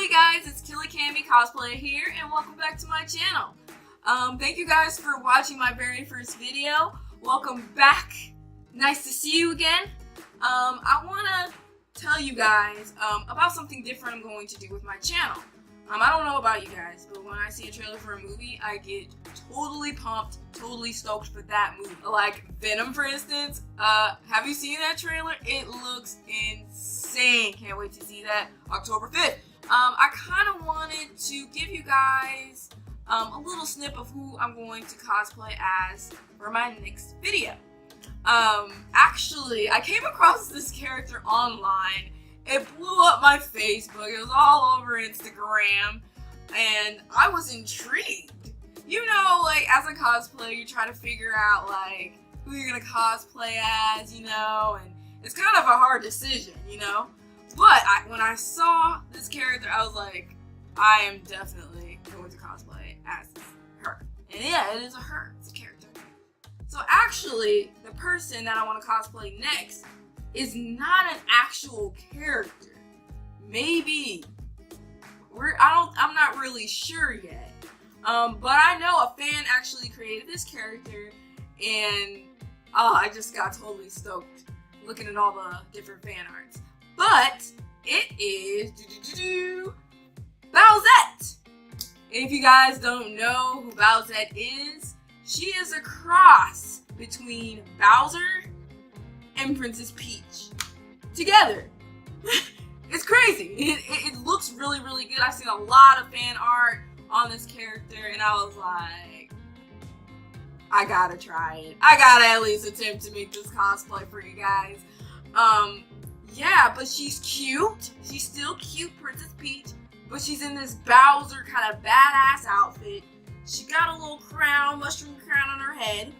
you guys, it's MY Cosplay here, and welcome back to my channel. Thank you guys for watching my very first video. Welcome back. Nice to see you again. I want to tell you guys about something different I'm going to do with my channel. I don't know about you guys, but when I see a trailer for a movie, I get totally pumped, totally stoked for that movie. Like Venom, for instance. Have you seen that trailer? It looks insane. Can't wait to see that October 5th. I kind of wanted to give you guys a little snip of who I'm going to cosplay as for my next video. Actually, I came across this character online. It blew up my Facebook. It was all over Instagram, and I was intrigued. You know, like, as a cosplayer, you try to figure out, like, who you're gonna cosplay as, you know, and it's kind of a hard decision, you know? But when I saw this character, I was like, I am definitely going to cosplay as her. And yeah, it is a her. It's a character. So actually, the person that I want to cosplay next is not an actual character. Maybe. I'm not really sure yet. But I know a fan actually created this character, and I just got totally stoked looking at all the different fan arts. But it is Bowsette. If you guys don't know who Bowsette is, she is a cross between Bowser and Princess Peach together. It's crazy. It looks really, really good. I've seen a lot of fan art on this character, and I was like, I gotta try it. I gotta at least attempt to make this cosplay for you guys. Yeah, but she's cute. She's still cute, Princess Peach, but she's in this Bowser kind of badass outfit. She got a little crown, mushroom crown on her head,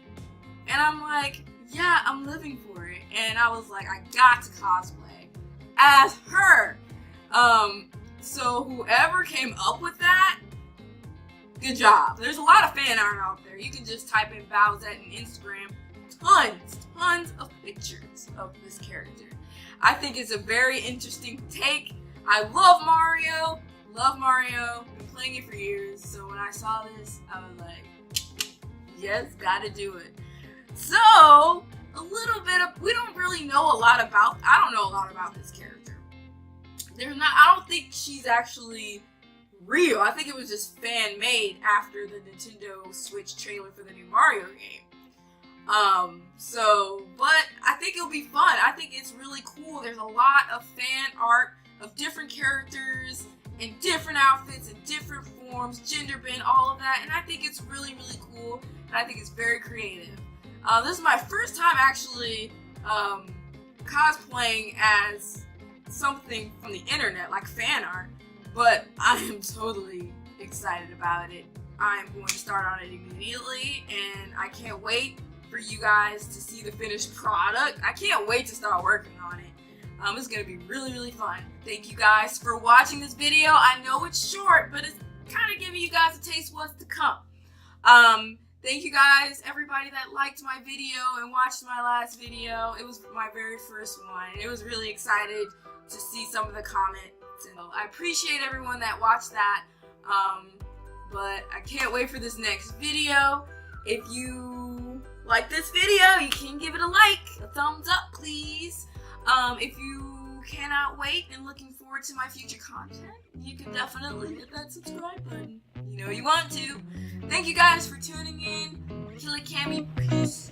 and I'm like, yeah, I'm living for it. And I was like, I got to cosplay as her. So whoever came up with that, good job. There's a lot of fan art out there. You can just type in Bowsette in Instagram. Tons of pictures of this character. I think it's a very interesting take. I love Mario. Been playing it for years. So when I saw this, I was like, yes, gotta do it. So, a little bit of, we don't really know a lot about, I don't know a lot about this character. I don't think she's actually real. I think it was just fan-made after the Nintendo Switch trailer for the new Mario game. But I think it'll be fun. I think it's really cool. There's a lot of fan art of different characters in different outfits, in different forms, gender bend, all of that, and I think it's really, really cool, and I think it's very creative. This is my first time actually cosplaying as something from the internet, like fan art, but I am totally excited about it. I'm going to start on it immediately, and I can't wait for you guys to see the finished product. I can't wait to start working on it. It's going to be really, really fun. Thank you guys for watching this video. I know it's short, but it's kind of giving you guys a taste of what's to come. Thank you guys, everybody that liked my video and watched my last video. It was my very first one. It was really excited to see some of the comments. And I appreciate everyone that watched that. But I can't wait for this next video. If you like this video, you can give it a like, a thumbs up, please. If you cannot wait and looking forward to my future content, you can definitely hit that subscribe button. You know you want to. Thank you guys for tuning in. MY, peace.